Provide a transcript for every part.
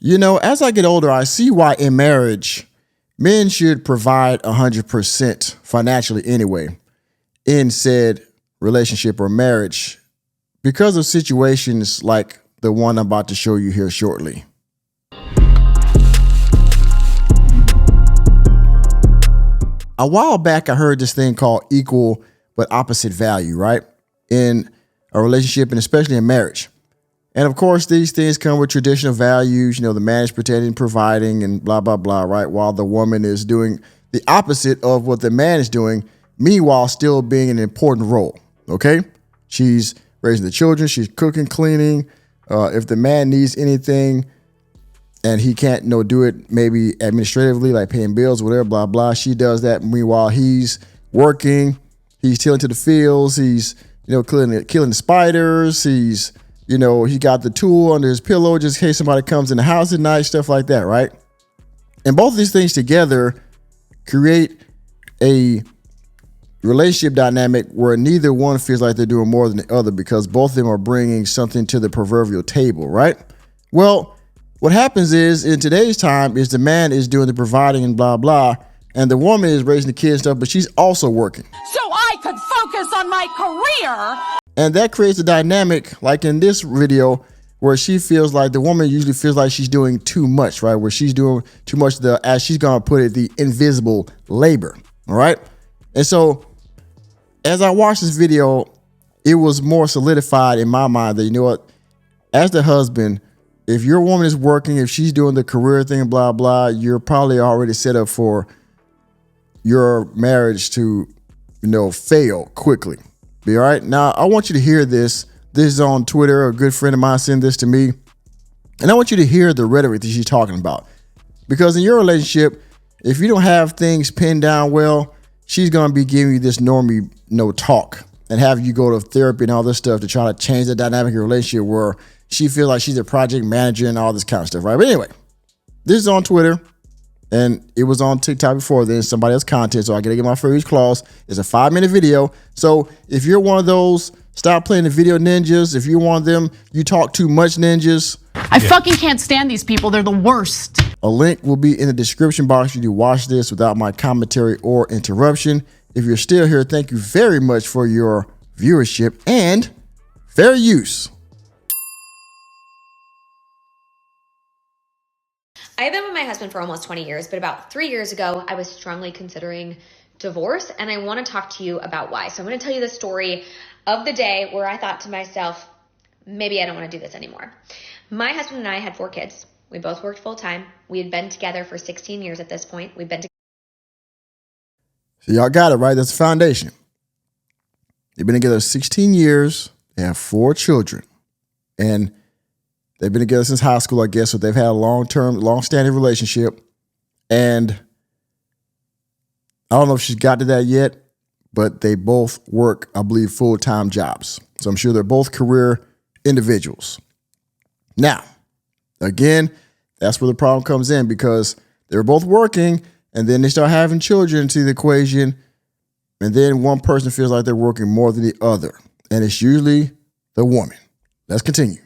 As I get older, I see why in marriage, men should provide 100% financially anyway in said relationship or marriage because of situations like the one I'm about to show you here shortly. A while back, I heard this thing called equal but opposite value, right? In a relationship and especially in marriage. And of course, these things come with traditional values, the man is protecting, providing, and blah, blah, blah, right? While the woman is doing the opposite of what the man is doing, meanwhile still being an important role, okay? She's raising the children, she's cooking, cleaning. If the man needs anything and he can't, do it maybe administratively, like paying bills, whatever, blah, blah, she does that. Meanwhile, he's working, he's tilling to the fields, he's, killing the spiders, he's, he got the tool under his pillow just in case somebody comes in the house at night, stuff like that, right? And both of these things together create a relationship dynamic where neither one feels like they're doing more than the other because both of them are bringing something to the proverbial table, right? Well, what happens is in today's time is the man is doing the providing and blah, blah, and the woman is raising the kids and stuff, but she's also working. So I could focus on my career. And that creates a dynamic like in this video where she feels like the woman usually feels like she's doing too much, right? Where she's doing too much, as she's going to put it, the invisible labor. All right. And so as I watched this video, it was more solidified in my mind that, as the husband, if your woman is working, if she's doing the career thing, blah, blah, you're probably already set up for your marriage to, fail quickly. Be all right. Now, I want you to hear this. This is on Twitter. A good friend of mine sent this to me. And I want you to hear the rhetoric that she's talking about. Because in your relationship, if you don't have things pinned down well, she's going to be giving you this normie talk and have you go to therapy and all this stuff to try to change the dynamic of your relationship where she feels like she's a project manager and all this kind of stuff, right? But anyway, this is on Twitter. And it was on TikTok before then, somebody else's content. So I got to get my fair use clause. It's a 5-minute video. So if you're one of those, stop playing the video ninjas. If you're one of them, you talk too much ninjas. I fucking can't stand these people. They're the worst. A link will be in the description box. You can watch this without my commentary or interruption. If you're still here, thank you very much for your viewership and fair use. I've been with my husband for almost 20 years, but about 3 years ago, I was strongly considering divorce, and I want to talk to you about why. So I'm going to tell you the story of the day where I thought to myself, maybe I don't want to do this anymore. My husband and I had 4 kids. We both worked full time. We had been together for 16 years at this point. We've been together. So y'all got it, right? That's the foundation. They've been together 16 years. They have 4 children. And they've been together since high school, I guess, so they've had a long-standing relationship. And I don't know if she's got to that yet, but they both work, I believe, full-time jobs. So I'm sure they're both career individuals. Now, again, that's where the problem comes in because they're both working and then they start having children into the equation. And then one person feels like they're working more than the other. And it's usually the woman. Let's continue.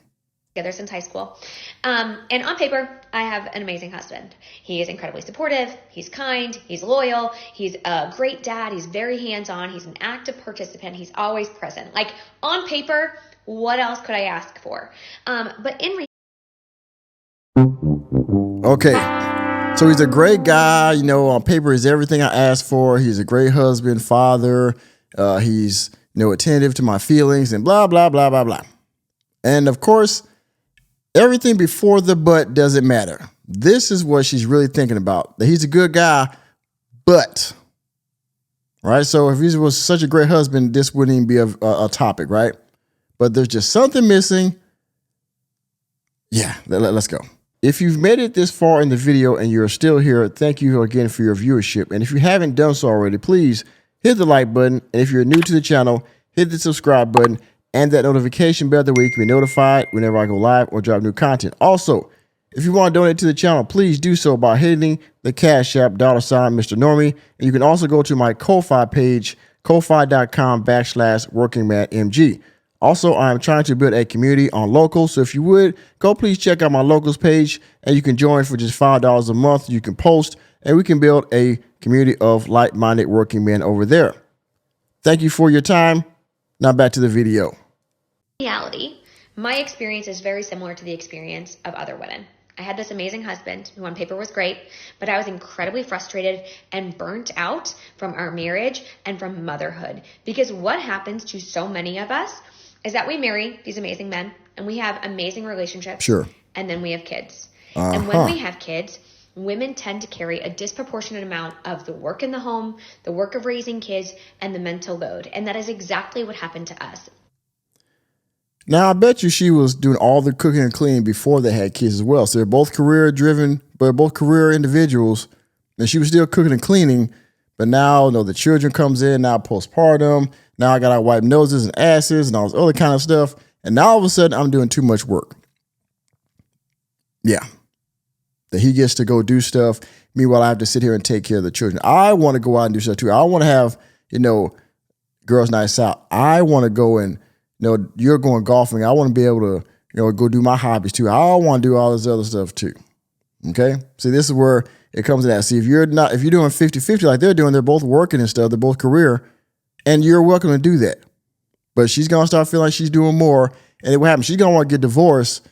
Together since high school. And on paper, I have an amazing husband. He is incredibly supportive. He's kind. He's loyal. He's a great dad. He's very hands-on. He's an active participant. He's always present. Like on paper, what else could I ask for? But in Okay. So he's a great guy. On paper, he's everything I asked for. He's a great husband, father. He's, attentive to my feelings and blah, blah, blah, blah, blah. And of course, everything before the but doesn't matter. This is what she's really thinking about. That he's a good guy, but, right? So if he was such a great husband, this wouldn't even be a topic, right? But there's just something missing. Yeah, let's go. If you've made it this far in the video and you're still here, thank you again for your viewership. And if you haven't done so already, please hit the like button. And if you're new to the channel, hit the subscribe button and that notification bell that way you can be notified whenever I go live or drop new content. Also, if you want to donate to the channel, please do so by hitting the Cash App $ Mr. Normie. And you can also go to my Ko-Fi page, ko-fi.com/workingmanmg. Also, I'm trying to build a community on Locals. So if you would, go please check out my Locals page and you can join for just $5 a month. You can post and we can build a community of like-minded working men over there. Thank you for your time. Now back to the video. Reality, my experience is very similar to the experience of other women. I had this amazing husband who on paper was great, but I was incredibly frustrated and burnt out from our marriage and from motherhood. Because what happens to so many of us is that we marry these amazing men and we have amazing relationships. Sure. And then we have kids. And when we have kids, women tend to carry a disproportionate amount of the work in the home, the work of raising kids, and the mental load. And that is exactly what happened to us. Now, I bet you she was doing all the cooking and cleaning before they had kids as well. So they're both career driven, but both career individuals. And she was still cooking and cleaning. But now, the children comes in, now postpartum. Now I got to wipe noses and asses and all this other kind of stuff. And now all of a sudden I'm doing too much work. Yeah. That he gets to go do stuff. Meanwhile, I have to sit here and take care of the children. I want to go out and do stuff too. I want to have, girls' nights out. I want to go and, you're going golfing. I want to be able to, go do my hobbies too. I want to do all this other stuff too. Okay. See, this is where it comes to that. See, if you're doing 50-50 like they're doing, they're both working and stuff. They're both career and you're welcome to do that. But she's going to start feeling like she's doing more. And then what happens? She's going to want to get divorced.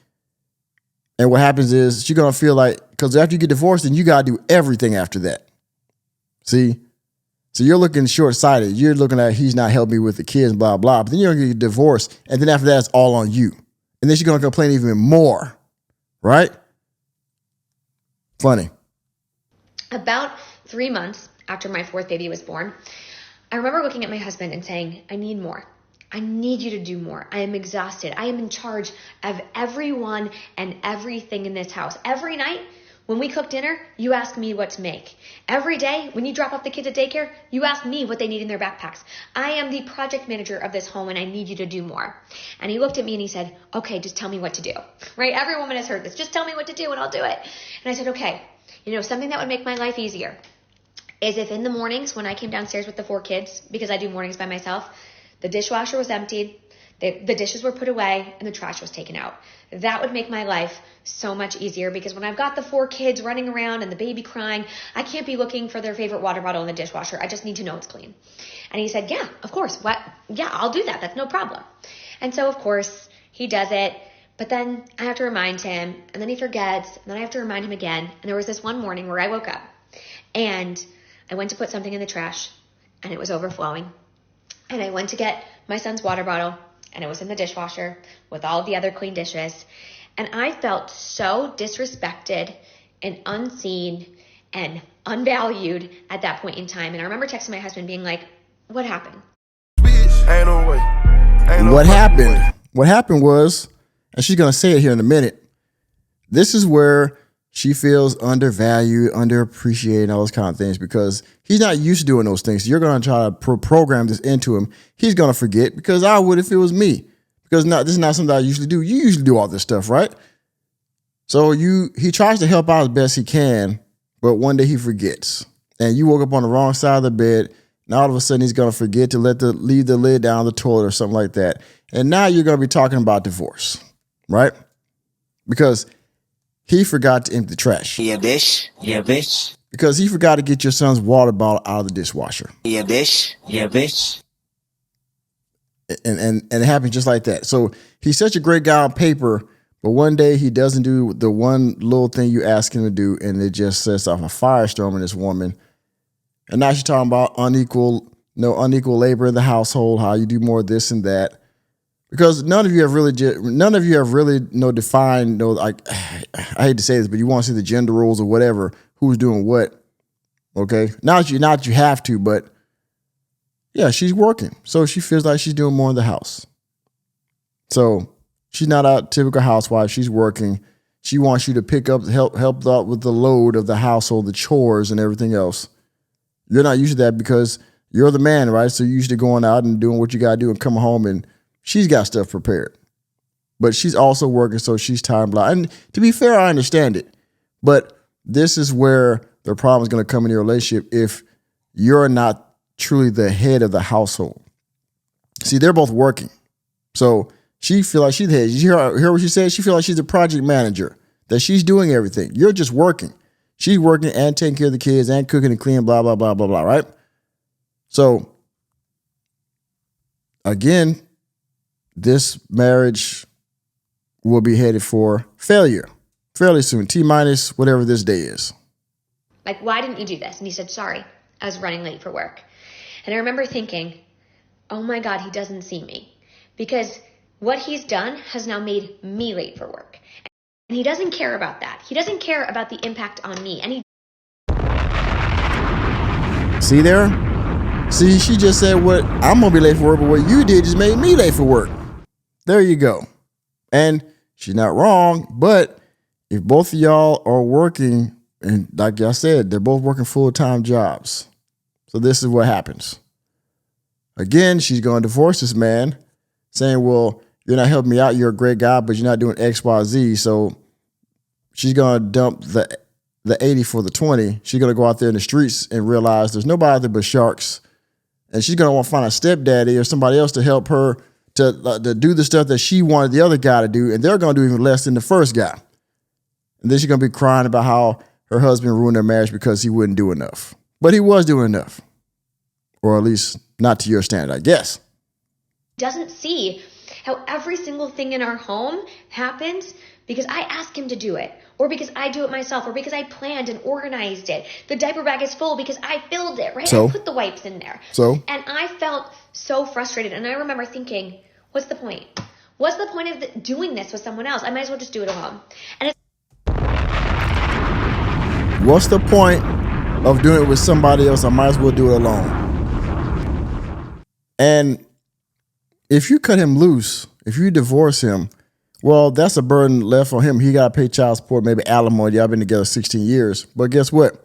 And what happens is she's going to feel like, because after you get divorced, then you got to do everything after that. See? So you're looking short-sighted. You're looking at he's not helping me with the kids, blah, blah. But then you're going to get divorced. And then after that, it's all on you. And then she's going to complain even more. Right? Funny. About 3 months after my fourth baby was born, I remember looking at my husband and saying, I need more. I need you to do more. I am exhausted. I am in charge of everyone and everything in this house. Every night when we cook dinner, you ask me what to make. Every day when you drop off the kids at daycare, you ask me what they need in their backpacks. I am the project manager of this home and I need you to do more. And he looked at me and he said, okay, just tell me what to do. Right? Every woman has heard this. Just tell me what to do and I'll do it. And I said, okay, something that would make my life easier is if in the mornings when I came downstairs with the 4 kids, because I do mornings by myself, the dishwasher was emptied, the dishes were put away, and the trash was taken out. That would make my life so much easier because when I've got the 4 kids running around and the baby crying, I can't be looking for their favorite water bottle in the dishwasher. I just need to know it's clean. And he said, yeah, of course. What? Yeah, I'll do that. That's no problem. And so, of course, he does it. But then I have to remind him, and then he forgets, and then I have to remind him again. And there was this one morning where I woke up, and I went to put something in the trash, and it was overflowing. And I went to get my son's water bottle, and it was in the dishwasher with all of the other clean dishes. And I felt so disrespected and unseen and unvalued at that point in time. And I remember texting my husband being like, what happened? Ain't no way. What happened? What happened was, and she's going to say it here in a minute, this is where she feels undervalued, underappreciated, all those kind of things because he's not used to doing those things. So you're going to try to program this into him. He's going to forget because I would if it was me. Because this is not something I usually do. You usually do all this stuff, right? So he tries to help out as best he can, but one day he forgets. And you woke up on the wrong side of the bed. Now all of a sudden he's going to forget to leave the lid down the toilet or something like that. And now you're going to be talking about divorce, right? Because he forgot to empty the trash. Yeah, bitch. Yeah, bitch. Because he forgot to get your son's water bottle out of the dishwasher. Yeah, bitch. Yeah, bitch. And it happened just like that. So he's such a great guy on paper, but one day he doesn't do the one little thing you ask him to do, and it just sets off a firestorm in this woman. And now she's talking about unequal labor in the household, how you do more of this and that. Because none of you have really defined, like, I hate to say this, but you want to see the gender roles or whatever, who's doing what. Okay. Not that you have to, but yeah, she's working. So she feels like she's doing more in the house. So she's not a typical housewife. She's working. She wants you to pick up, help out with the load of the household, the chores and everything else. You're not used to that because you're the man, right? So you're used to going out and doing what you got to do and coming home, and she's got stuff prepared. But she's also working, so she's time blind. And to be fair, I understand it. But this is where the problem is going to come in your relationship if you're not truly the head of the household. See, they're both working. So she feel like she's the head. You hear what she said? She feel like she's a project manager, that she's doing everything. You're just working. She's working and taking care of the kids and cooking and cleaning, blah, blah, blah, blah, blah, right? So, again, this marriage will be headed for failure fairly soon, T-minus whatever this day is. Like, why didn't you do this? And he said, sorry, I was running late for work. And I remember thinking, oh my God, he doesn't see me. Because what he's done has now made me late for work. And he doesn't care about that. He doesn't care about the impact on me. And he See there? See, she just said what I'm going to be late for work, but what you did just made me late for work. There you go. And she's not wrong, but if both of y'all are working, and like I said, they're both working full-time jobs. So this is what happens. Again, she's going to divorce this man, saying, well, you're not helping me out. You're a great guy, but you're not doing X, Y, Z. So she's going to dump the 80 for the 20. She's going to go out there in the streets and realize there's nobody out there but sharks. And she's going to want to find a stepdaddy or somebody else to help her to do the stuff that she wanted the other guy to do. And they're going to do even less than the first guy. And then she's going to be crying about how her husband ruined their marriage because he wouldn't do enough. But he was doing enough. Or at least not to your standard, I guess. doesn't see how every single thing in our home happens because I ask him to do it, or because I do it myself, or because I planned and organized it. The diaper bag is full because I filled it, right? So? I put the wipes in there. So? And I felt so frustrated. And I remember thinking, what's the point? What's the point of doing this with someone else? I might as well just do it alone. And it's What's the point of doing it with somebody else? I might as well do it alone. And if you cut him loose, if you divorce him, well, that's a burden left on him. He got to pay child support, maybe alimony. Y'all been together 16 years. But guess what?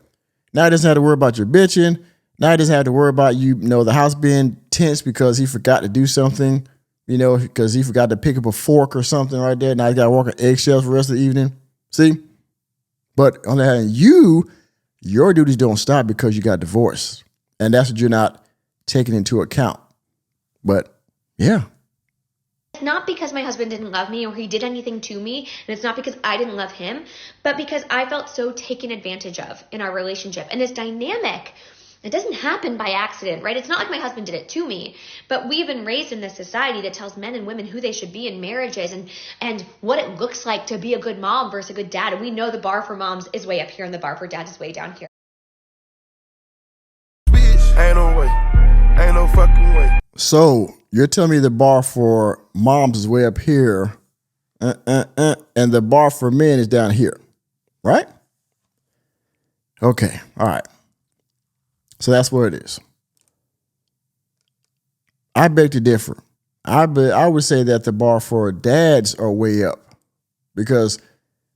Now he doesn't have to worry about your bitching. Now he doesn't have to worry about the house being tense because he forgot to do something, because he forgot to pick up a fork or something right there. Now he got to walk on eggshells for the rest of the evening. See? But on the other hand, your duties don't stop because you got divorced. And that's what you're not taking into account. But yeah. It's not because my husband didn't love me or he did anything to me, and it's not because I didn't love him, but because I felt so taken advantage of in our relationship. And this dynamic, it doesn't happen by accident, right? It's not like my husband did it to me, but we've been raised in this society that tells men and women who they should be in marriages and what it looks like to be a good mom versus a good dad. And we know the bar for moms is way up here and the bar for dads is way down here. Bitch, ain't no way. Ain't no fucking way. So you're telling me the bar for moms is way up here, and the bar for men is down here, right? Okay, all right. So that's what it is. I beg to differ. I would say that the bar for dads are way up because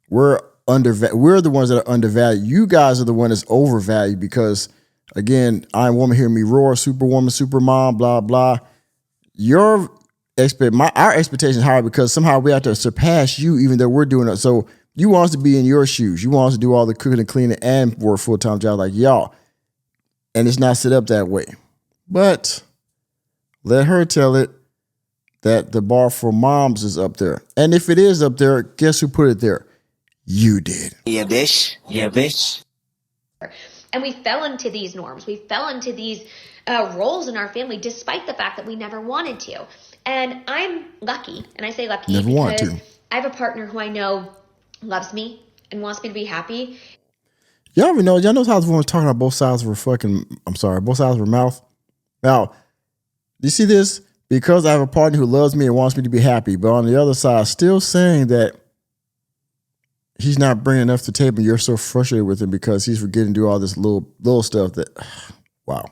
we're the ones that are undervalued. You guys are the one that's overvalued because, again, Iron Woman, hear me roar, Superwoman, Supermom, blah, blah. Our expectation is higher because somehow we have to surpass you even though we're doing it. So you want us to be in your shoes. You want us to do all the cooking and cleaning and work full-time job like y'all. And it's not set up that way. But let her tell it that the bar for moms is up there. And if it is up there, guess who put it there? You did. Yeah, bitch. Yeah, bitch. And we fell into these norms. We fell into these roles in our family despite the fact that we never wanted to. And I'm lucky, and I say lucky Never wanted because to. I have a partner who I know loves me and wants me to be happy. Y'all know how this woman's talking about both sides of her both sides of her mouth? Now, do you see this? Because I have a partner who loves me and wants me to be happy, but on the other side, still saying that he's not bringing enough to the table. You're so frustrated with him because he's forgetting to do all this little stuff that, wow.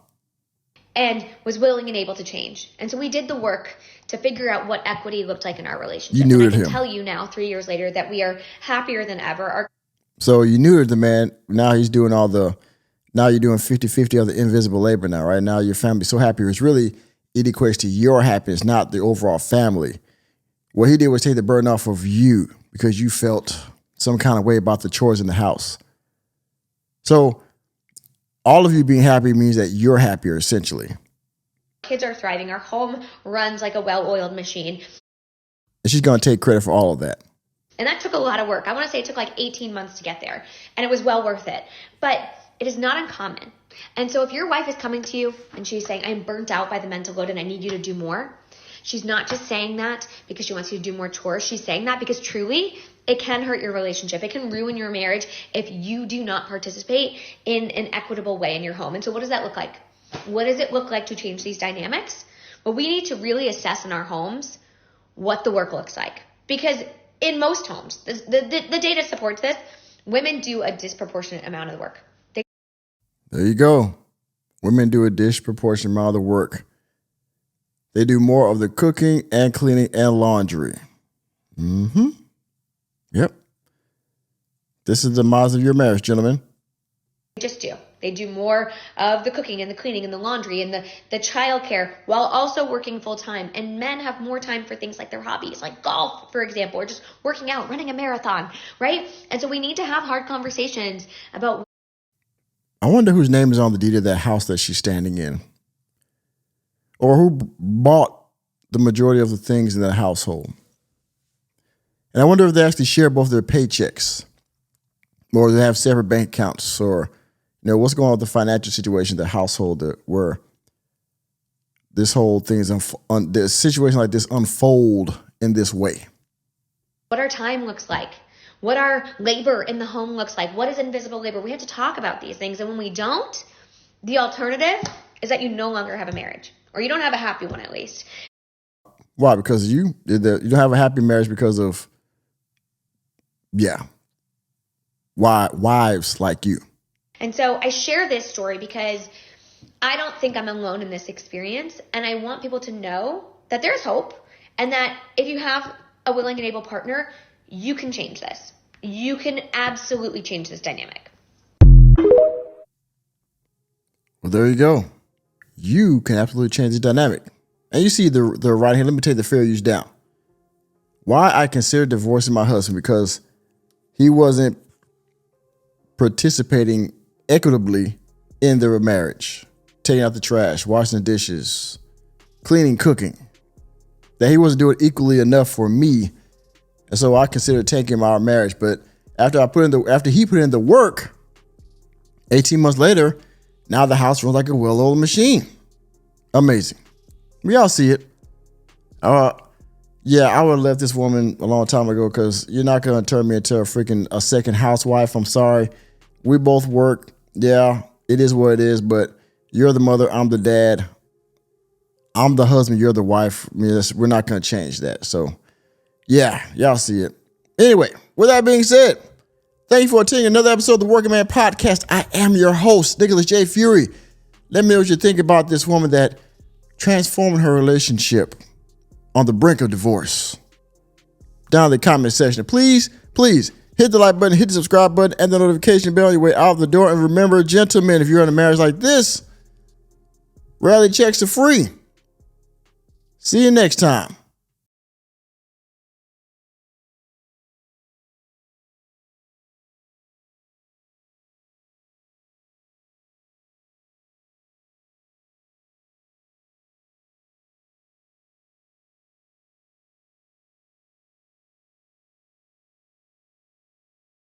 And was willing and able to change. And so we did the work to figure out what equity looked like in our relationship. You neutered and I can him. tell you now, 3 years later, that we are happier than ever. So you neutered the man. Now he's doing now you're doing 50-50 of the invisible labor now, right? Now your family's so happy. It equates to your happiness, not the overall family. What he did was take the burden off of you because you felt some kind of way about the chores in the house. So all of you being happy means that you're happier, essentially. Kids are thriving. Our home runs like a well-oiled machine. And she's going to take credit for all of that. And that took a lot of work. I want to say it took like 18 months to get there. And it was well worth it. But it is not uncommon. And so if your wife is coming to you and she's saying, I'm burnt out by the mental load and I need you to do more, she's not just saying that because she wants you to do more chores. She's saying that because truly it can hurt your relationship. It can ruin your marriage if you do not participate in an equitable way in your home. And so what does that look like? What does it look like to change these dynamics? Well, we need to really assess in our homes what the work looks like. Because in most homes, the data supports this, women do a disproportionate amount of the work. There you go. Women do a disproportionate amount of the work. They do more of the cooking and cleaning and laundry. Mm-hmm. Yep. This is the demise of your marriage, gentlemen. They just do. They do more of the cooking and the cleaning and the laundry and the childcare while also working full time. And men have more time for things like their hobbies, like golf, for example, or just working out, running a marathon, right? And so we need to have hard conversations about. I wonder whose name is on the deed of that house that she's standing in. Or who bought the majority of the things in that household. And I wonder if they actually share both their paychecks. Or they have separate bank accounts. Or, what's going on with the financial situation of the household where this whole thing is, the situation like this unfold in this way. What our time looks like. What our labor in the home looks like. What is invisible labor? We have to talk about these things. And when we don't, the alternative is that you no longer have a marriage. Or you don't have a happy one, at least. Why? Because you don't have a happy marriage because of, wives like you. And so I share this story because I don't think I'm alone in this experience. And I want people to know that there's hope. And that if you have a willing and able partner, you can change this. You can absolutely change this dynamic. Well, there you go. You can absolutely change the dynamic. And you see the right here. Let me take the fair use down. Why I consider divorcing my husband? Because he wasn't participating equitably in their marriage. Taking out the trash, washing the dishes, cleaning, cooking. That he wasn't doing equally enough for me. And so I considered taking our marriage. But after he put in the work, 18 months later, now the house runs like a well-oiled machine. Amazing. We all see it. I would have left this woman a long time ago because you're not going to turn me into a second housewife. I'm sorry. We both work. Yeah, it is what it is. But you're the mother. I'm the dad. I'm the husband. You're the wife. We're not going to change that. So, yeah, y'all see it. Anyway, with that being said, thank you for attending another episode of the Working Man Podcast. I am your host, Nicholas J. Fury. Let me know what you think about this woman that transformed her relationship on the brink of divorce. Down in the comment section. Please hit the like button, hit the subscribe button, and the notification bell on your way out the door. And remember, gentlemen, if you're in a marriage like this, reality checks are free. See you next time.